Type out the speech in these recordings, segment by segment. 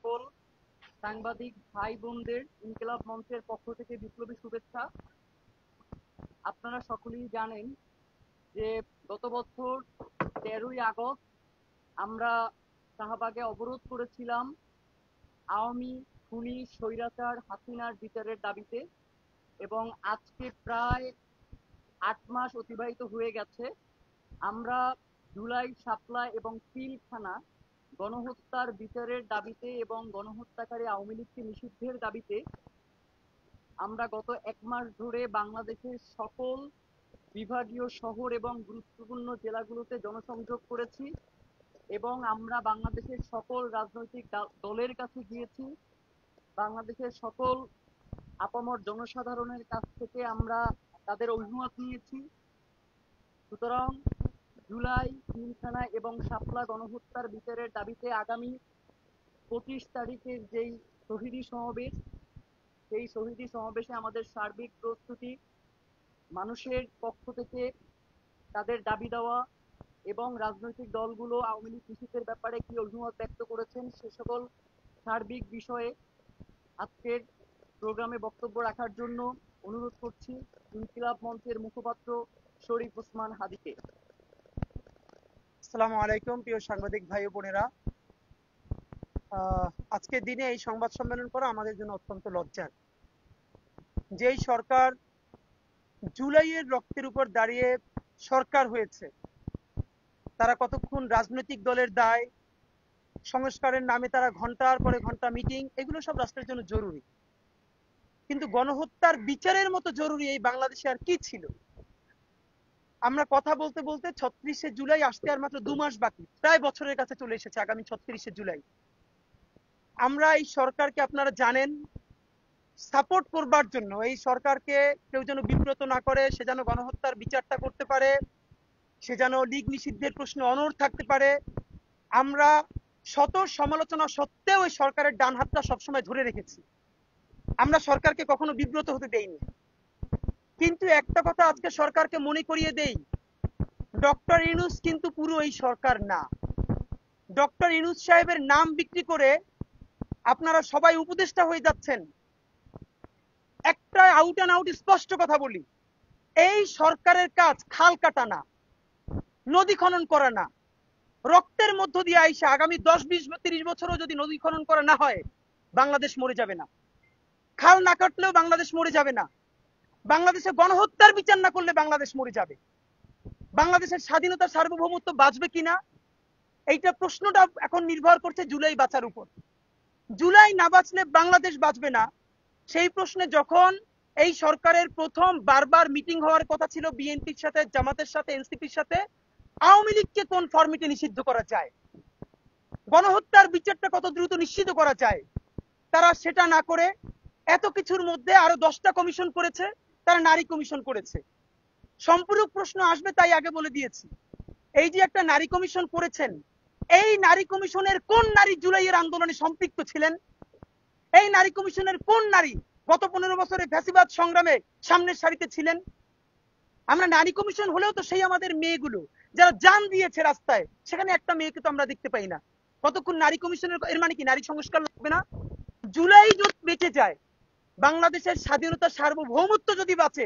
সকল সাংবাদিক ভাই বোনদের ইনকিলাব মঞ্চের পক্ষ থেকে বিপ্লবী শুভেচ্ছা। আপনারা সকলেই জানেন যে গত বছর 13ই আগস্ট আমরা শাহবাগে অবরোধ করেছিলাম আওয়ামী খুনি স্বৈরাচার হাসিনার বিচারের দাবিতে, এবং আজকে প্রায় 8 মাস অতিবাহিত হয়ে গেছে। আমরা জুলাই, শাপলা এবং পিলখানা গণহত্যার বিচারের দাবিতে এবং গণহত্যাকারী আওয়ামী লীগকে নিষিদ্ধের দাবিতে আমরা গত 1 মাস ধরে বাংলাদেশের সকল বিভাগীয় শহর এবং গুরুত্বপূর্ণ জেলাগুলোতে জনসংযোগ করেছি, এবং আমরা বাংলাদেশের সকল রাজনৈতিক দলের কাছে গিয়েছি। বাংলাদেশের সকল আপামর জনসাধারণের কাছ থেকে আমরা তাদের অভিমত নিয়েছি। সুতরাং জুলাই, পিলখানা এবং শাপলা গণহত্যার বিচারের দাবিতে আগামী 25 তারিখের যেই শহীদী সমাবেশ, সেই শহীদী সমাবেশে আমাদের সার্বিক প্রস্তুতি, মানুষের পক্ষ থেকে তাদের দাবি দেওয়া এবং রাজনৈতিক দলগুলো আওয়ামী লীগ নিষিদ্ধের ব্যাপারে কি অভিমত ব্যক্ত করেছেন সে সকল সার্বিক বিষয়ে আজকের প্রোগ্রামে বক্তব্য রাখার জন্য অনুরোধ করছি ইনকিলাব মঞ্চের মুখপাত্র শরীফ ওসমান হাদিকে। আসসালামু আলাইকুম প্রিয় সাংবাদিক ভাই ও বোনেরা, আজকের দিনে এই সংবাদ সম্মেলন করা আমাদের জন্য অত্যন্ত লজ্জার। যেই সরকার জুলাইয়ের রক্তের উপর দাঁড়িয়ে সরকার হয়েছে, তারা কতক্ষণ রাজনৈতিক দলের দায়, সংস্কারের নামে তারা ঘন্টার পরে ঘন্টা মিটিং, এগুলো সব রাষ্ট্রের জন্য জরুরি, কিন্তু গণহত্যার বিচারের মতো জরুরি এই বাংলাদেশে আর কি ছিল? আমরা কথা বলতে বলতে 36শে জুলাই আসতে আর মাত্র 2 মাস বাকি, প্রায় বছরের কাছে চলে এসেছে আগামী 36শে জুলাই। আমরা এই সরকারকে, আপনারা জানেন, সাপোর্ট করবার জন্য, এই সরকারকে কেউ যেন বিব্রত না করে, সে যেন গণহত্যার বিচারটা করতে পারে, সে যেন লীগ নিষিদ্ধের প্রশ্নে অনড় থাকতে পারে, আমরা শত সমালোচনা সত্ত্বেও এই সরকারের ডান হাতটা সবসময় ধরে রেখেছি। আমরা সরকারকে কখনো বিব্রত হতে দেইনি। কিন্তু একটা কথা আজকে সরকারকে মনে করিয়ে দেই, ডক্টর ইউনূস কিন্তু পুরো এই সরকার না। ডক্টর ইউনূস সাহেবের নাম বিক্রি করে আপনারা সবাই উপদেষ্টা হয়ে যাচ্ছেন। একটা আউট অ্যান্ড আউট স্পষ্ট কথা বলি, এই সরকারের কাজ খাল কাটা না, নদী খনন করা না। রক্তের মধ্য দিয়ে আইসা আগামী 10, 20, 30 বছরও যদি নদী খনন করা না হয়, বাংলাদেশ মরে যাবে না। খাল না কাটলেও বাংলাদেশ মরে যাবে না। বাংলাদেশে গণহত্যার বিচার না করলে বাংলাদেশ মরে যাবে। বাংলাদেশের স্বাধীনতা, সার্বভৌমত্ব বাঁচবে কিনা, এইটা প্রশ্নটা এখন নির্ভর করছে জুলাই বাঁচার উপর। জুলাই না বাঁচলে বাংলাদেশ বাঁচবে না। সেই প্রশ্নে যখন এই সরকারের প্রথম বারবার মিটিং হওয়ার কথা ছিল বিএনপির সাথে, জামাতের সাথে, এনসিপির সাথে, আওয়ামী লীগকে কোন ফরম্যাটে নিষিদ্ধ করা যায়, গণহত্যার বিচারটা কত দ্রুত নিশ্চিত করা যায়, তারা সেটা না করে এত কিছুর মধ্যে আরো 10টা কমিশন করেছে, তারা নারী কমিশন করেছে। সম্পূরক প্রশ্ন আসবে তাই আগে বলে দিয়েছি, এই যে একটা নারী কমিশন করেছেন, এই নারী কমিশনের কোন নারী জুলাইয়ের আন্দোলনে সম্পৃক্ত ছিলেন? এই নারী কমিশনের কোন নারী গত 15 বছরে ফ্যাসিবাদ সংগ্রামে সামনের সারিতে ছিলেন? আমরা নারী কমিশন হলেও তো সেই আমাদের মেয়েগুলো যারা জান দিয়েছে রাস্তায়, সেখানে একটা মেয়েকে তো আমরা দেখতে পাই না। কতক্ষণ নারী কমিশনের, এর মানে কি নারী সংস্কার লাগবে না? জুলাই যদি বেঁচে যায়, বাংলাদেশের স্বাধীনতা, সার্বভৌমত্ব যদি বাঁচে,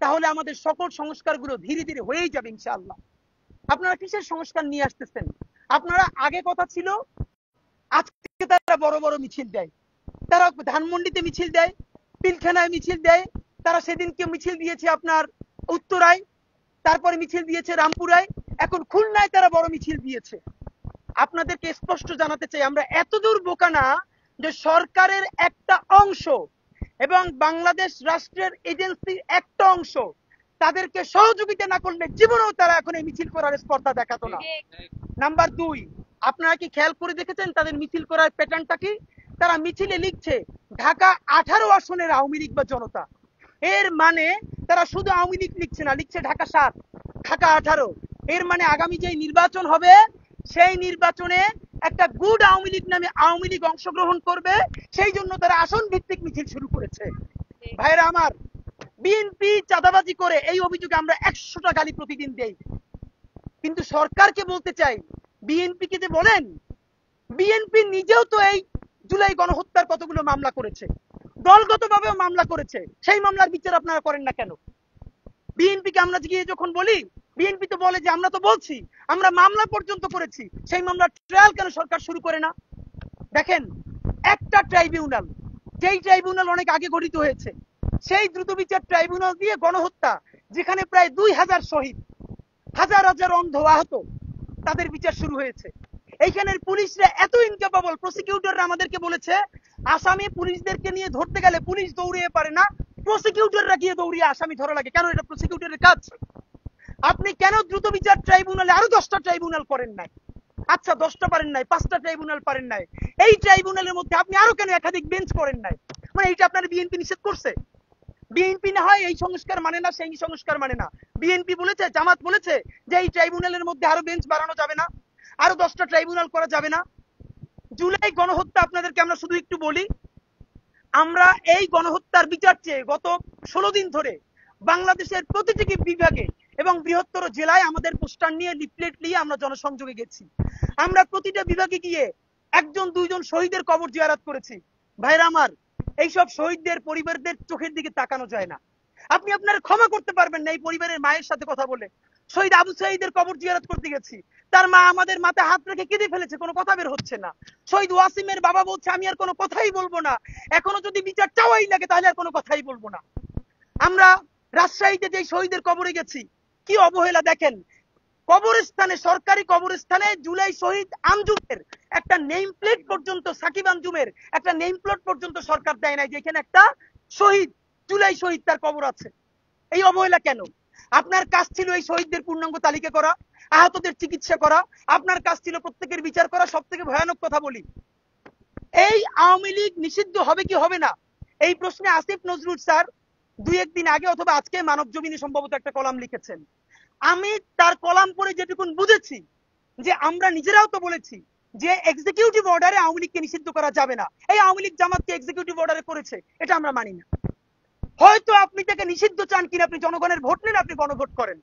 তাহলে আমাদের সকল সংস্কারগুলো ধীরে ধীরে হয়েই যাবে ইনশাআল্লাহ। আপনারা কিসের সংস্কার নিয়ে আসতেছেন? আপনারা আগে কথা ছিল, আজকে তারা বড় বড় মিছিল দেয়, তারা ধানমন্ডিতে মিছিল দেয়, পিলখানায় মিছিল দেয়, তারা সেদিনকে মিছিল দিয়েছে আপনার উত্তরায়, তারপরে মিছিল দিয়েছে রামপুরায়, এখন খুলনায় তারা বড় মিছিল দিয়েছে। আপনাদেরকে স্পষ্ট জানাতে চাই, আমরা এতদূর বোকা না যে সরকারের একটা অংশ এবং বাংলাদেশ রাষ্ট্রের এজেন্সির একটা অংশ তাদেরকে সহযোগিতা না করলে জীবনেও তারা এখন এই মিছিল করার স্পর্ধা দেখাতো না। নাম্বার 2, আপনারা কি খেয়াল করে দেখেছেন তাদের মিছিল করার প্যাটার্নটা কি? তারা মিছিলে লিখছে ঢাকা 18 আসনের আওয়ামী লীগ বা জনতা। এর মানে তারা শুধু আওয়ামী লীগ লিখছে না, লিখছে ঢাকা 7, ঢাকা 18। এর মানে আগামী যে নির্বাচন হবে, সেই নির্বাচনে একটা গুড আওয়ামী লীগ নামে আওয়ামী লীগ অংশগ্রহণ করবে, সেই জন্য তারা আসন ভিত্তিক মিছিল শুরু করেছে। ভাইরা আমার, বিএনপি চাঁদাবাজি করে, এই অভিযোগে আমরা 100টা গালি প্রতিদিন দেই, কিন্তু সরকারকে বলতে চাই, বিএনপিকে যে বলেন, বিএনপি নিজেও তো এই জুলাই গণহত্যার কতগুলো মামলা করেছে, দলগতভাবেও মামলা করেছে, সেই মামলার বিচার আপনারা করেন না কেন? বিএনপিকে আমরা গিয়ে যখন বলি, বিএনপি তো বলে যে আমরা তো বলছি আমরা মামলা পর্যন্ত করেছি, সেই মামলার ট্রায়াল কেন সরকার শুরু করে না? দেখেন, একটা ট্রাইব্যুনাল, যেই ট্রাইব্যুনাল অনেক আগে গঠিত হয়েছে, সেই দ্রুত বিচার ট্রাইব্যুনাল দিয়ে গণহত্যা, যেখানে প্রায় 2000 শহীদ, হাজার হাজার অন্ধ আহত, তাদের বিচার শুরু হয়েছে। এইখানের পুলিশরা এত ইনক্যাপাবল, প্রসিকিউটররা আমাদেরকে বলেছে আসামি পুলিশদেরকে নিয়ে ধরতে গেলে পুলিশ দৌড়িয়ে পারে না, প্রসিকিউটররা গিয়ে দৌড়িয়ে আসামি ধরা লাগে। কেন? এটা প্রসিকিউটরের কাজ। আপনি কেন দ্রুত বিচার ট্রাইব্যুনালে আরো 10টা ট্রাইব্যুনাল করেন নাই? আচ্ছা 10টা পারেন নাই, 5টা ট্রাইব্যুনাল পারেন নাই, এই ট্রাইব্যুনালের মধ্যে আপনি আরো কেন একাধিক বেঞ্চ করেন নাই? মানে এইটা আপনার বিএনপি নিষেধ করছে? বিএনপি না হয় এই সংস্কার মানে না, সেই সংস্কার মানে না, বিএনপি বলেছে, জামাত বলেছে যে এই ট্রাইব্যুনালের মধ্যে আরো বেঞ্চ বাড়ানো যাবে না, আরো 10টা ট্রাইব্যুনাল করা যাবে না। জুলাই গণহত্যা আপনাদেরকে আমরা শুধু একটু বলি, আমরা এই গণহত্যার বিচার চেয়ে গত 16 দিন ধরে বাংলাদেশের প্রতিটি বিভাগে এবং বৃহত্তর জেলায় আমাদের পোস্টার নিয়ে, লিফলেট নিয়ে আমরা জনসংযোগে গেছি। আমরা প্রতিটা বিভাগে গিয়ে 1-2 জন শহীদের কবর জিয়ারত করেছি। ভাইরা আমার, এইসব শহীদদের পরিবারদের চোখের দিকে তাকানো যায় না। আপনি আপনার ক্ষমা করতে পারবেন না এই পরিবারের মায়ের সাথে কথা বলে। শহীদ আবু সাঈদের কবর জিয়ারত করতে গেছি, তার মা আমাদের মাথায় হাত রেখে কেঁদে ফেলেছে, কোনো কথা বের হচ্ছে না। শহীদ ওয়াসিমের বাবা বলছে আমি আর কোনো কথাই বলবো না, এখনো যদি বিচার চাওয়াই লাগে তাহলে আর কোনো কথাই বলবো না। আমরা রাজশাহীতে যে শহীদের কবরে গেছি, কি অবহেলা দেখেন। কবরস্থানে, সরকারি কবরস্থানে জুলাই শহীদ আঞ্জুমের একটা নেম প্লেট পর্যন্ত, সাকিব আঞ্জুমের একটা নেম প্লেট পর্যন্ত সরকার দেয় নাই, যেখানে একটা শহীদ, জুলাই শহীদ, তার কবর আছে। এই অবহেলা কেন? আপনার কাজ ছিল এই শহীদদের পূর্ণাঙ্গ তালিকা করা, আহতদের চিকিৎসা করা, আপনার কাজ ছিল প্রত্যেকের বিচার করা। সব থেকে ভয়ানক কথা বলি, এই আওয়ামী লীগ নিষিদ্ধ হবে কি হবে না, এই প্রশ্নে আসিফ নজরুল স্যার 2-1 দিন আগে অথবা আজকে মানব জমিনে সম্ভবত একটা কলাম লিখেছেন। আমি তার কলাম পড়ে যেটুকুন বুঝেছি, যে আমরা নিজেরাও তো বলেছি যে এক্সিকিউটিভ অর্ডারে আওয়ামী লীগকে নিষিদ্ধ করা যাবে না। এই আওয়ামী লীগ জামাতকে এক্সিকিউটিভ অর্ডারে করেছে, এটা আমরা মানি না। হয়তো আপনি তাকে নিষিদ্ধ চান কিনা, আপনি জনগণের ভোট নেন, আপনি গণভোট করেন।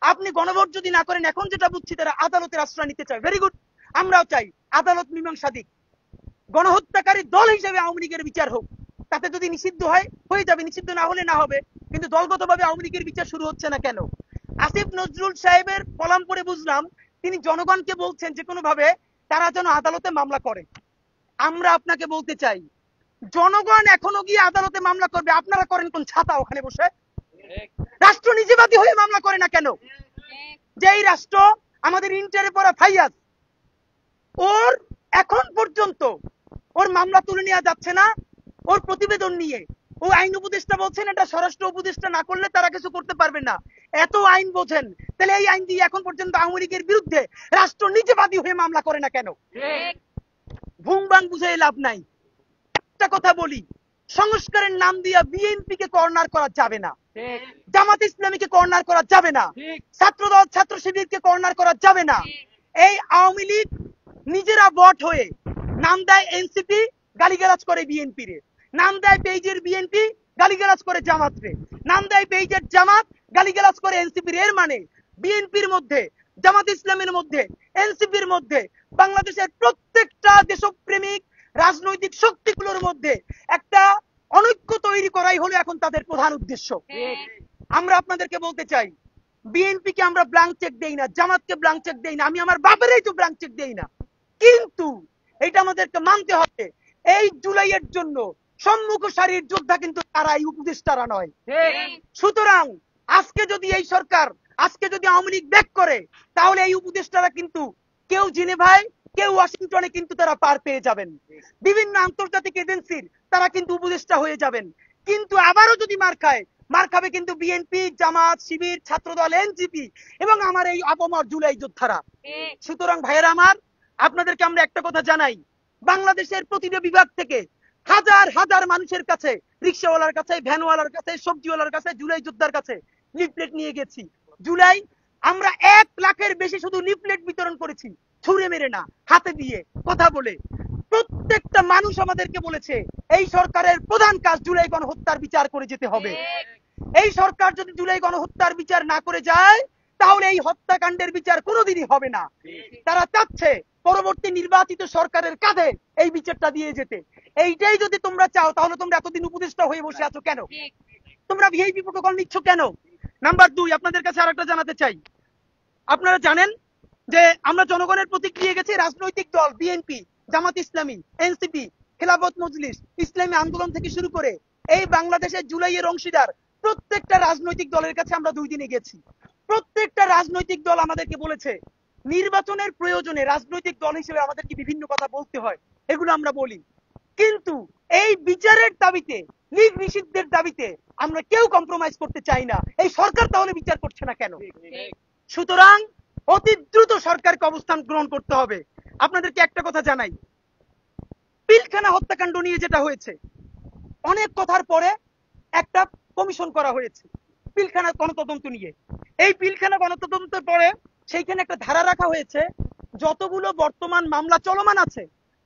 আপনি গণভোট যদি না করেন, এখন যেটা বুঝছি তারা আদালতের আশ্রয় নিতে চায়, ভেরি গুড, আমরাও চাই আদালত মীমাংসা দিক, গণহত্যাকারী দল হিসেবে আওয়ামী লীগের বিচার হোক। তাতে যদি নিষিদ্ধ হয় হয়ে যাবে, নিষিদ্ধ না হলে না হবে, কিন্তু দলগতভাবে আওয়ামী লীগের বিচার শুরু হচ্ছে না কেন? আসিফ নজরুল সাহেবের কলাম পড়ে বুঝলাম তিনি জনগণকে বলছেন যে কোনো ভাবে তারা যেন আদালতে মামলা করে। আমরা আপনাকে বলতে চাই, জনগণ এখনো গিয়ে আদালতে মামলা করবে, আপনারা করেন কোন ছাতা ওখানে বসে? রাষ্ট্র নিজেবাদী হয়ে মামলা করে না কেন? যেই রাষ্ট্র আমাদের ইন্টারে পড়া ফাইয়াজ, ওর এখন পর্যন্ত ওর মামলা তুলে নেওয়া যাচ্ছে না, ওর প্রতিবেদন নিয়ে ও আইন উপদেষ্টা বলছেন এটা স্বরাষ্ট্র উপদেষ্টা না করলে তারা কিছু করতে পারবে না। এত আইন বোঝেন, তাহলে এই আইন দিয়ে এখন পর্যন্ত আওয়ামী লীগের বিরুদ্ধে রাষ্ট্র নিজেবাদী হয়ে মামলা করে না কেন? ভুং বাং বুঝে লাভ নাই। একটা কথা বলি, সংস্কারের নাম দিয়া বিএনপি কে কর্নার করা যাবে না, জামাত ইসলামীকে কর্নার করা যাবে না, ছাত্রদল ছাত্র শিবিরকে কর্নার করা যাবে না। এই আওয়ামী লীগ নিজেরা বট হয়ে নাম দেয় এনসিপি, গালিগালাজ করে বিএনপি রে, নাম দেয় পেজের বিএনপি, গালিগালাজ করে জামাত রে, নাম দেয় পেজের জামাত, গালিগালাজ করে এনসিপি রে। এর মানে বিএনপির মধ্যে, জামাত ইসলামের মধ্যে, এনসিপির মধ্যে, বাংলাদেশের প্রত্যেকটা দেশপ্রেমিক রাজনৈতিক শক্তিগুলোর মধ্যে একটা অনৈক্য তৈরি করাই হলো এখন তাদের প্রধান উদ্দেশ্য। আমরা আপনাদেরকে বলতে চাই, বিএনপি কে আমরা ব্ল্যাঙ্ক চেক দেই না, জামাতকে ব্ল্যাঙ্ক চেক দেই না, আমি আমার বাপেরই তো ব্ল্যাঙ্ক চেক দেই না, কিন্তু এটা আমাদেরকে মানতে হবে, এই জুলাইয়ের জন্য সম্মুখ সারির যোদ্ধা কিন্তু তারা, এই উপদেষ্টারা নয়। সুতরাং আজকে যদি এই সরকার, আজকে যদি আওয়ামী লীগ ব্যাক করে, তাহলে এই উপদেষ্টারা কিন্তু কেউ জেনেভায়, কেউ ওয়াশিংটনে কিন্তু তারা পার পেয়ে যাবেন, বিভিন্ন আন্তর্জাতিক এজেন্সির তারা কিন্তু উপদেষ্টা হয়ে যাবেন। কিন্তু আবারও যদি মার খায়, মার খাবে কিন্তু বিএনপি, জামাত, শিবির, ছাত্রদল, এনজিপি এবং আমার এই আপমর জুলাই যোদ্ধারা। সুতরাং ভাইয়েরা আমার, আপনাদেরকে আমরা একটা কথা জানাই, বাংলাদেশের প্রতিটা বিভাগ থেকে হাজার হাজার মানুষের কাছে, রিক্সাওয়ালার কাছে, ভ্যানওয়ালার কাছে, সবজিওয়ালার কাছে, জুলাই যোদ্ধার কাছে লিফলেট নিয়ে গেছি। জুলাই আমরা 1 লাখের বেশি শুধু লিফলেট বিতরণ করেছি, ছুঁড়ে মেরে না, হাতে দিয়ে, কথা বলে। প্রত্যেকটা মানুষ আমাদেরকে বলেছে এই সরকারের প্রধান কাজ জুলাই গণহত্যার বিচার করে যেতে হবে। এই সরকার যদি জুলাই গণহত্যার বিচার না করে যায়, তাহলে এই হত্যাকাণ্ডের বিচার কোনোদিনই হবে না। তারা চাচ্ছে পরবর্তী নির্বাচিত সরকারের কাঁধে এই বিচারটা দিয়ে যেতে। এইটাই যদি তোমরা চাও তাহলে তোমরা এতদিন উপদেষ্টা হয়ে বসে আছো কেন? তোমরা ভিআইপি প্রোটোকল নিচ্ছ কেন? নাম্বার 2, আপনাদের কাছে আরেকটা জানাতে চাই। আপনারা জানেন যে আমরা জনগণের প্রতিক্রিয়া গেছি, রাজনৈতিক দল বিএনপি, জামাত ইসলামী, এনসিপি, খেলাফত মজলিস, ইসলামী আন্দোলন থেকে শুরু করে এই বাংলাদেশের জুলাইয়ের অংশীদার প্রত্যেকটা রাজনৈতিক দলের কাছে আমরা 2 দিনে গেছি। প্রত্যেকটা রাজনৈতিক দল আমাদেরকে বলেছে নির্বাচনের প্রয়োজনে রাজনৈতিক দল হিসেবে আমাদেরকে বিভিন্ন কথা বলতে হয়, এগুলো আমরা বলি। কিন্তু এই বিচারের দাবিতে, লীগ নিষিদ্ধের দাবিতে আমরা কেউ কম্প্রোমাইজ করতে চাই না। এই সরকার তাহলে বিচার করছে না কেন? সুতরাং অতি দ্রুত সরকারকে অবস্থান গ্রহণ করতে হবে। আপনাদেরকে একটা কথা জানাই, পিলখানা হত্যাকাণ্ড নিয়ে যেটা হয়েছে, অনেক কথার পরে একটা কমিশন করা হয়েছে পিলখানা গণতদন্ত নিয়ে। এই পিলখানা গণতদন্তের পরে সেইখানে একটা ধারা রাখা হয়েছে, যতগুলো বর্তমান মামলা চলমান আছে,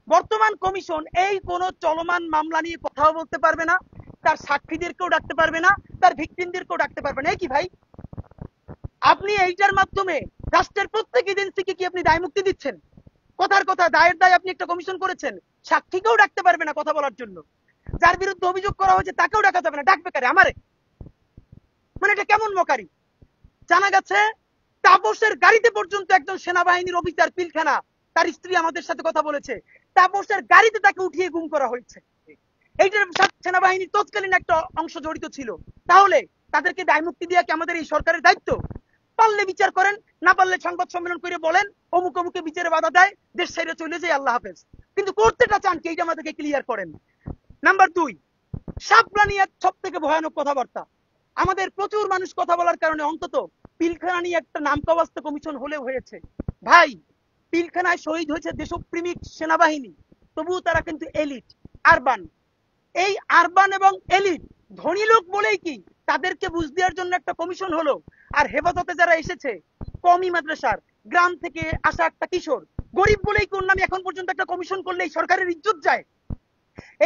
বর্তমান কমিশন এই কোন চলমান মামলা নিয়ে কথাও বলতে পারবে না, তার সাক্ষীদেরকেও ডাকতে পারবে না, তার ভিকটিমদেরকেও ডাকতে পারবে না। কি ভাই, আপনি এইটার মাধ্যমে রাষ্ট্রের প্রত্যেক এজেন্সিকে কি আপনি দায় মুক্তি দিচ্ছেন? কথার কথা, দায়ের দায় আপনি একটা কমিশন করেছেন, সাক্ষীকেও ডাকতে পারবে না কথা বলার জন্য, যার বিরুদ্ধে অভিযোগ করা হয়েছে তাকেও ডাকা যাবে না, ডাকবে কারে? আমারে? মানে এটা কেমন মকারি? জানা গেছে তাপসের গাড়িতে পর্যন্ত একজন সেনাবাহিনীর অফিসার পিলখানা, তার স্ত্রী আমাদের সাথে কথা বলেছে, তাপসের গাড়িতে তাকে উঠিয়ে গুম করা হয়েছে। এইটার সাথে সেনাবাহিনীর তৎকালীন একটা অংশ জড়িত ছিল। তাহলে তাদেরকে দায় মুক্তি দেওয়া কি আমাদের এই সরকারের দায়িত্ব? পারলে বিচার করেন, না পারলে সংবাদ সম্মেলন করে বলেন অমুক অমুকে বিচারে বাধা দেয়, দেশ ছেড়ে চলে যায়, আল্লাহ হাফেজ। কিন্তু করতেটা চান কি, এইটা আমাদেরকে ক্লিয়ার করেন। নাম্বার 2, শাপলা নিয়ে সব থেকে ভয়ানক কথাবার্তা। আমাদের প্রচুর মানুষ কথা বলার কারণে অন্তত পিলখানা নিয়ে একটা নামকাওয়াস্তে কমিশন হলেও হয়েছে। ভাই, পিলখানায় শহীদ হয়েছে দেশপ্রেমিক সেনাবাহিনী, তবুও তারা কিন্তু এলিট, আরবান। এই আরবান এবং এলিট ধনী লোক বলেই কি তাদেরকে বুঝ দেওয়ার জন্য একটা কমিশন হলো? আর হেফাজতে যারা এসেছে কমি মাদ্রাসার গ্রাম থেকে আসা একটা কিশোর, গরিব বলেই কোন নামে এখন পর্যন্ত একটা কমিশন করলে এই সরকারের ইজ্জত যায়?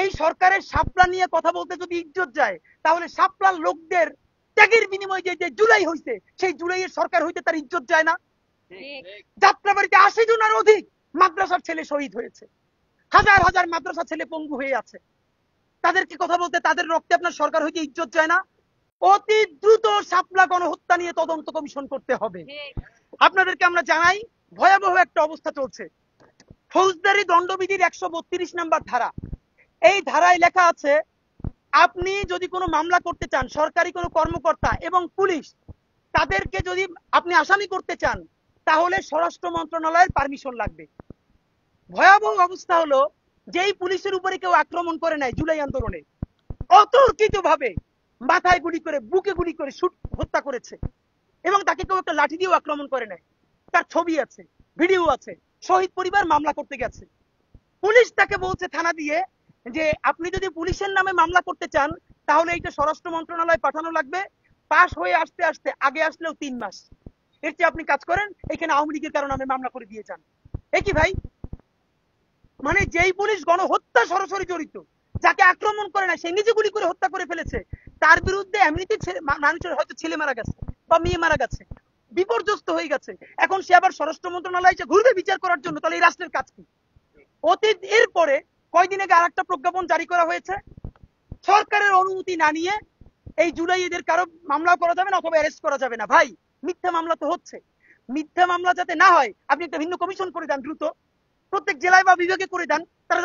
এই সরকারের শাপলা নিয়ে কথা বলতে যদি ইজ্জত যায়, তাহলে শাপলার লোকদের ত্যাগের বিনিময়ে যে জুলাই হয়েছে, সেই জুলাইয়ের সরকার হইতে তার ইজ্জত যায় না? যাত্রাবাড়িতে 80 জনের অধিক মাদ্রাসার ছেলে শহীদ হয়েছে, হাজার হাজার মাদ্রাসা ছেলে পঙ্গু হয়ে আছে, তাদেরকে কথা বলতে, তাদের রক্তে আপনার সরকার হইতে ইজ্জত যায় না? অতি দ্রুত শাপলা গণহত্যা নিয়ে তদন্ত কমিশন করতে হবে। আপনাদেরকে আমরা জানাই, ভয়াবহ একটা অবস্থা চলছে। ফৌজদারি দণ্ডবিধির 132 নম্বর ধারা, এই ধারায় লেখা আছে আপনি যদি কোনো মামলা করতে চান, সরকারি কোনো কর্মকর্তা এবং পুলিশ তাদেরকে যদি আপনি আসামি করতে চান, তাহলে স্বরাষ্ট্র মন্ত্রণালয়ের পারমিশন লাগবে। ভয়াবহ অবস্থা হলো, যেই পুলিশের উপরে কেউ আক্রমণ করে নাই জুলাই আন্দোলনে, অতর্কিত ভাবে মাথায় গুলি করে, বুকে গুলি করে হত্যা করেছে, এবং তাকে কেউ একটা লাঠি দিয়েও আক্রমণ করে নাই, তার ছবি আছে, ভিডিও আছে, শহীদ পরিবার মামলা করতে গেছে। পুলিশ তাকে বলছে থানা দিয়ে যে আপনি যদি পুলিশের নামে মামলা করতে চান তাহলে এইটা স্বরাষ্ট্র মন্ত্রণালয়ে পাঠানো লাগবে, পাশ হয়ে আসতে আসতে আগে আসলেও 3 মাস, এর চেয়ে আপনি কাজ করেন এখানে আওয়ামী লীগের কারণে আমি মামলা করে দিয়ে যান। কি ভাই, মানে যেই পুলিশ গণহত্যা সরাসরি জড়িত, যাকে আক্রমণ করে না, সে নিজে গুলি করে হত্যা করে ফেলেছে, তার বিরুদ্ধে এমনিতে মানুষের হয়তো ছেলে মারা গেছে বা মেয়ে মারা গেছে, বিপর্যস্ত হয়ে গেছে, এখন সে আবার স্বরাষ্ট্র মন্ত্রণালয়ে এসে ঘুরবে বিচার করার জন্য, তাহলে এই রাষ্ট্রের কাজ কি? অতীত এরপরে কয়দিন আগে আরেকটা প্রজ্ঞাপন জারি করা হয়েছে, সরকারের অনুমতি না নিয়ে এই জুলাই এদের কারো মামলা করা যাবে না অথবা অ্যারেস্ট করা যাবে না। ভাই, মিথ্যা মামলা তো হচ্ছে, মিথ্যা মামলা যাতে না হয় আপনি একটা ভিন্ন কমিশন করে দেন, দ্রুত প্রত্যেক জেলায় বা বিভাগে করে দেন, তারা